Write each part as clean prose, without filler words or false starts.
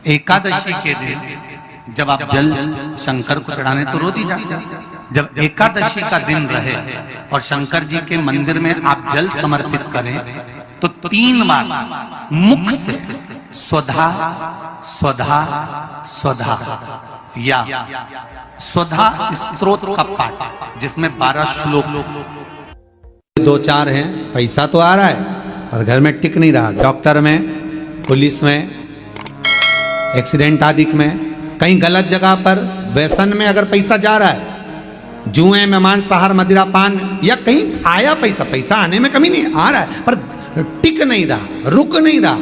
एकादशी के दिन जब आप जल शंकर को चढ़ाने तो रोज ही जाते हैं। जब एकादशी का दिन रहे और शंकर जी के मंदिर में आप जल समर्पित करें तो 3 बार मुख से स्वधा स्वधा स्वधा या स्वधा स्तोत्र का पाठ, जिसमें 12 श्लोक 2-4 हैं। पैसा तो आ रहा है पर घर में टिक नहीं रहा। डॉक्टर में, पुलिस में, एक्सीडेंट आदि में, कहीं गलत जगह पर, व्यसन में अगर पैसा जा रहा है, जुए में, मांसाहार, मदिरा पान, या कहीं आया पैसा, पैसा आने में कमी नहीं, आ रहा है पर टिक नहीं रहा, रुक नहीं रहा।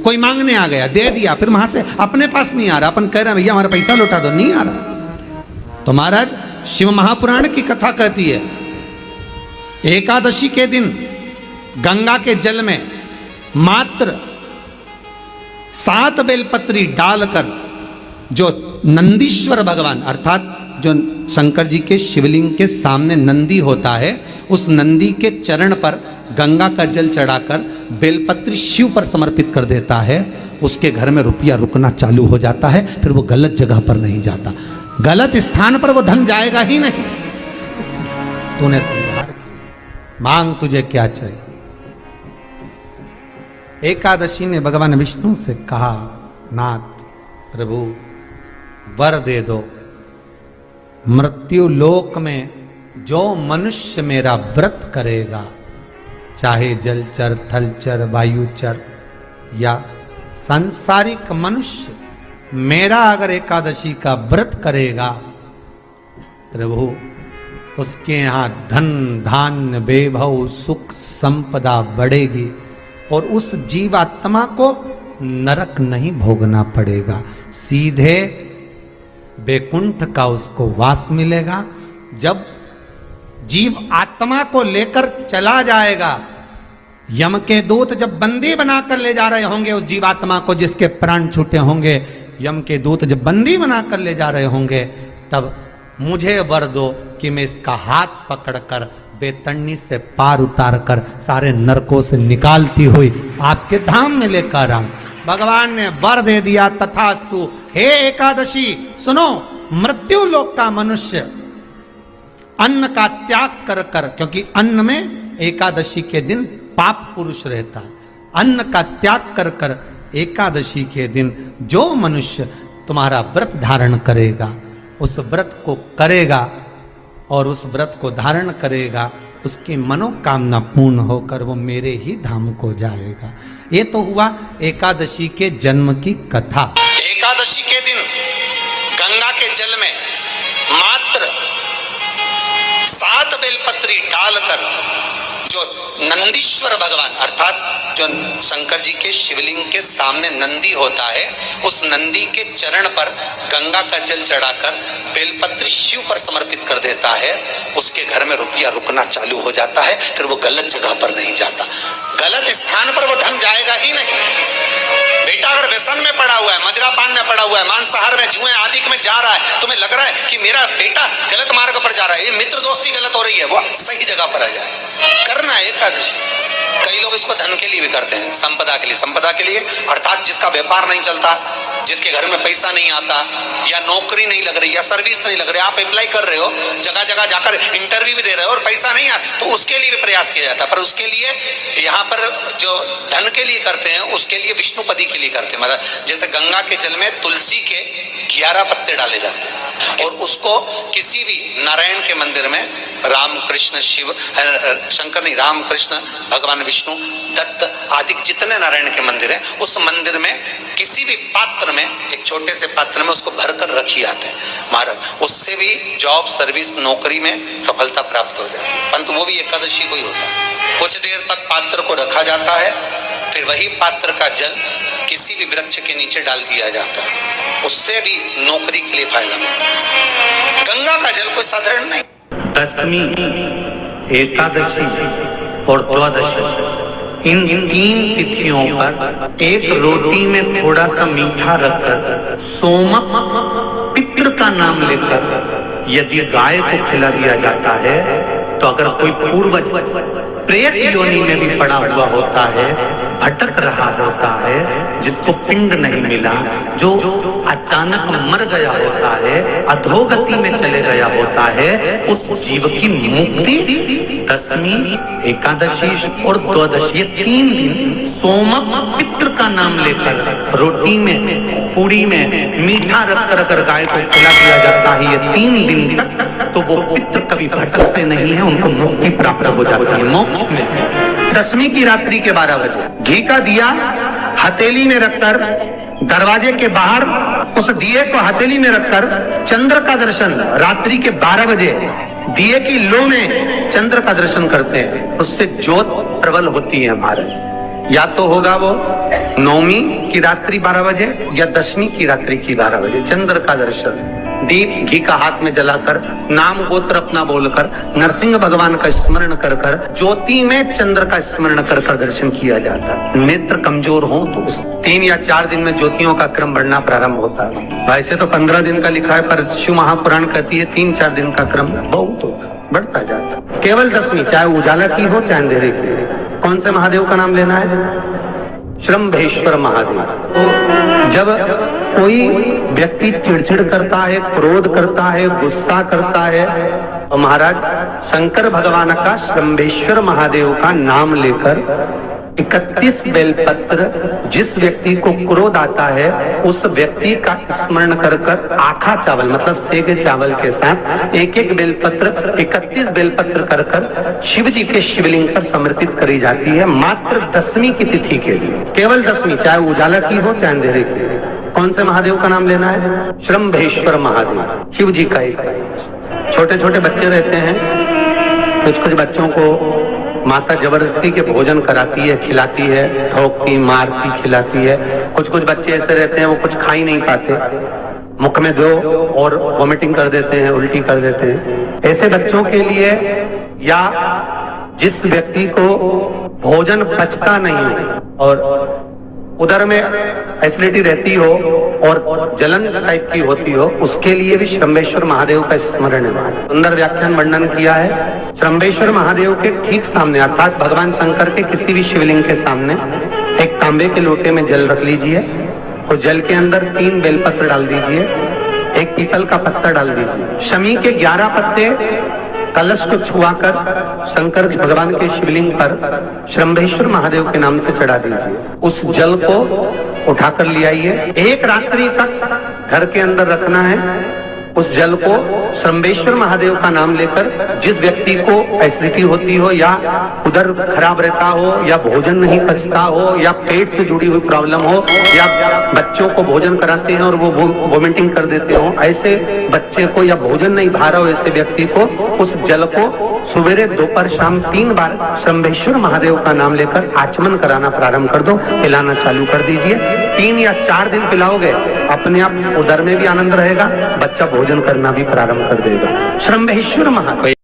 कोई मांगने आ गया, दे दिया, फिर वहां से अपने पास नहीं आ रहा, अपन कह रहे हैं भैया हमारा पैसा लौटा दो, नहीं आ रहा। तो महाराज शिव महापुराण की कथा कहती है एकादशी के दिन गंगा के जल में मात्र 7 बेलपत्री डालकर जो नंदीश्वर भगवान अर्थात जो शंकर जी के शिवलिंग के सामने नंदी होता है, उस नंदी के चरण पर गंगा का जल चढ़ाकर बेलपत्री शिव पर समर्पित कर देता है, उसके घर में रुपया रुकना चालू हो जाता है। फिर वो गलत जगह पर नहीं जाता, गलत स्थान पर वो धन जाएगा ही नहीं। तूने समझा, मांग तुझे क्या चाहिए। एकादशी ने भगवान विष्णु से कहा, नाथ प्रभु वर दे दो, मृत्यु लोक में जो मनुष्य मेरा व्रत करेगा, चाहे जलचर, थलचर, वायुचर या सांसारिक मनुष्य, मेरा अगर एकादशी का व्रत करेगा, प्रभु उसके यहाँ धन धान्य वैभव सुख संपदा बढ़ेगी और उस जीवात्मा को नरक नहीं भोगना पड़ेगा, सीधे वैकुंठ का उसको वास मिलेगा। जब जीव आत्मा को लेकर चला जाएगा, यम के दूत जब बंदी बनाकर ले जा रहे होंगे उस जीवात्मा को, जिसके प्राण छूटे होंगे, यम के दूत जब बंदी बनाकर ले जा रहे होंगे, तब मुझे वर दो कि मैं इसका हाथ पकड़कर बेतन्नी से पार उतार कर सारे नरकों से निकालती हुई आपके धाम में लेकर आऊं। भगवान ने वर दे दिया, तथास्तु। हे एकादशी सुनो, मृत्यु लोक का मनुष्य अन्न का त्याग कर कर, क्योंकि अन्न में एकादशी के दिन पाप पुरुष रहता है, अन्न का त्याग कर कर एकादशी के दिन जो मनुष्य तुम्हारा व्रत धारण करेगा, उस व्रत को करेगा और उस व्रत को धारण करेगा, उसकी मनोकामना पूर्ण होकर वो मेरे ही धाम को जाएगा। ये तो हुआ एकादशी के जन्म की कथा। एकादशी के दिन गंगा के जल में मात्र 7 बेलपत्री डालकर जो नंदीश्वर भगवान अर्थात जो शंकर जी के शिवलिंग के सामने नंदी होता है, उस नंदी के चरण पर गंगा का जल चढ़ाकर बेलपत्री शिव पर समर्पित कर देता है, उसके घर में रुपया रुकना चालू हो जाता है। फिर वो गलत जगह पर नहीं जाता, गलत स्थान पर वो धन जाएगा ही नहीं। बेटा अगर व्यसन में पड़ा हुआ है, मदिरा पान में पड़ा हुआ है, मांसाहार में, जुए आदि में जा रहा है, तुम्हें लग रहा है कि मेरा बेटा गलत मार्ग पर जा रहा है, ये मित्र दोस्ती गलत हो रही है, वो सही जगह पर आ जाए। करना है एकादशी। कई लोग इसको धन के लिए भी करते हैं, संपदा के लिए। संपदा के लिए अर्थात जिसका व्यापार नहीं चलता, जिसके घर में पैसा नहीं आता, या नौकरी नहीं लग रही, या सर्विस नहीं लग रही, आप अप्लाई कर रहे हो, जगह जगह जाकर इंटरव्यू भी दे रहे हो और पैसा नहीं आता, तो उसके लिए भी प्रयास किया जाता है। पर उसके लिए यहाँ पर जो धन के लिए करते हैं, उसके लिए विष्णुपदी के लिए करते हैं। मतलब जैसे गंगा के जल में तुलसी के 11 पत्ते डाले जाते हैं और उसको किसी भी नारायण के मंदिर में, राम कृष्ण शिव शंकर नहीं, राम कृष्ण भगवान विष्णु दत्त आदि जितने नारायण के मंदिर हैं, उस मंदिर में किसी भी पात्र में, एक छोटे से पात्र में उसको भरकर रखी जाते हैं महाराज। उससे भी जॉब, सर्विस, नौकरी में सफलता प्राप्त हो जाती है। परंतु वो भी एकादशी को ही होता है। कुछ देर तक पात्र को रखा जाता है, फिर वही पात्र का जल किसी भी वृक्ष के नीचे डाल दिया जाता है, उससे भी नौकरी के लिए फायदा मिलता है। गंगा का जल कोई साधारण नहीं। दशमी, एकादशी और द्वादशी, इन 3 तिथियों पर एक रोटी में थोड़ा सा मीठा रखकर सोमक पितृ का नाम लेकर यदि गाय को खिला दिया जाता है, तो अगर कोई पूर्वज प्रेत योनि में भी पड़ा हुआ होता है, भटक रहा होता है, जिसको पिंड नहीं मिला, जो अचानक मर गया होता है, अधोगति में चले गया होता है, उस जीव की मुक्ति दशमी, एकादशी और द्वादशी, ये 3 दिन सोमक पितृ का नाम लेकर रोटी में, पूड़ी में मीठा रख गाय को खिला दिया जाता है। ये 3 दिन तक तो वो पितृ कभी भटकते नहीं है, उनको मुक्ति प्राप्त हो जाती है, मोक्ष में। दशमी की रात्रि के 12 बजे घी का दिया हथेली में रखकर दरवाजे के बाहर, उस दिए को हथेली में रखकर चंद्र का दर्शन रात्रि के 12 बजे दिए की लो में चंद्र का दर्शन करते हैं, उससे ज्योत प्रबल होती है हमारे। या तो होगा वो नवमी की रात्रि 12 बजे या दशमी की रात्रि की 12 बजे चंद्र का दर्शन, दीप घी का हाथ में जलाकर, नाम गोत्र अपना बोलकर, नरसिंह भगवान का स्मरण कर कर, ज्योति में चंद्र का स्मरण कर कर दर्शन किया जाता है। नेत्र कमजोर हो तो 3 या 4 दिन में ज्योतियों का क्रम बढ़ना प्रारंभ होता है। वैसे तो 15 दिन का लिखा है, पर शिव महापुराण कहती है 3-4 दिन का क्रम बहुत होता है, बढ़ता जाता है। केवल दशमी, चाहे उजाला की हो चाहे अंधेरे की। कौन से महादेव का नाम लेना है? श्रम्भेश्वर महादेव। तो जब कोई व्यक्ति चिड़चिड़ करता है, क्रोध करता है, गुस्सा करता है, तो महाराज शंकर भगवान का श्रम्भेश्वर महादेव का नाम लेकर 31 बेलपत्र, जिस व्यक्ति को क्रोध आता है उस व्यक्ति का स्मरण कर कर आखा चावल मतलब सेके चावल के साथ एक बेलपत्र 31 बेलपत्र कर कर शिव जी के शिवलिंग पर समर्पित करी जाती है, मात्र दशमी की तिथि के लिए। केवल दशमी, चाहे उजाला की हो चाहे अंधेरे की। कौन से महादेव का नाम लेना है? श्रम्भेश्वर महादेव, शिव जी का एक। छोटे छोटे बच्चे रहते हैं, कुछ बच्चों को माता जबरदस्ती के भोजन कराती है, खिलाती है, ठोकती, मारती, खिलाती है। कुछ बच्चे ऐसे रहते हैं वो कुछ खा ही नहीं पाते, मुख में दो और वॉमिटिंग कर देते हैं, उल्टी कर देते हैं। ऐसे बच्चों के लिए या जिस व्यक्ति को भोजन पचता नहीं और उदर में एसिडिटी रहती हो और जलन टाइप की होती हो, उसके लिए भी श्रम्भेश्वर महादेव का स्मरण है। सुंदर व्याख्यान वर्णन किया है। श्रम्भेश्वर महादेव के ठीक सामने अर्थात भगवान शंकर के किसी भी शिवलिंग के सामने एक तांबे के लोटे में जल रख लीजिए और जल के अंदर 3 बेलपत्र डाल दीजिए, एक पीपल का पत्ता डाल दीजिए, शमी के 11 पत्ते कलश को छुआकर शंकर भगवान के शिवलिंग पर श्रम्भेश्वर महादेव के नाम से चढ़ा दीजिए। उस जल को उठाकर ले आइए, 1 रात्रि तक घर के अंदर रखना है। उस जल को श्रम्भेश्वर महादेव का नाम लेकर, जिस व्यक्ति को एसिडिटी होती हो या उदर खराब रहता हो या भोजन नहीं पचता हो या पेट से जुड़ी हुई प्रॉब्लम हो या बच्चों को भोजन कराते हैं और वो वोमिटिंग कर देते हो, ऐसे बच्चे को या भोजन नहीं भा रहा हो ऐसे व्यक्ति को उस जल को सवेरे, दोपहर, शाम 3 बार श्रम्भेश्वर महादेव का नाम लेकर आचमन कराना प्रारंभ कर दो, पिलाना चालू कर दीजिए। 3 या 4 दिन पिलाओगे, अपने आप उदर में भी आनंद रहेगा, बच्चा भोजन करना भी प्रारंभ कर देगा। श्रम्भेश्वर महादेव।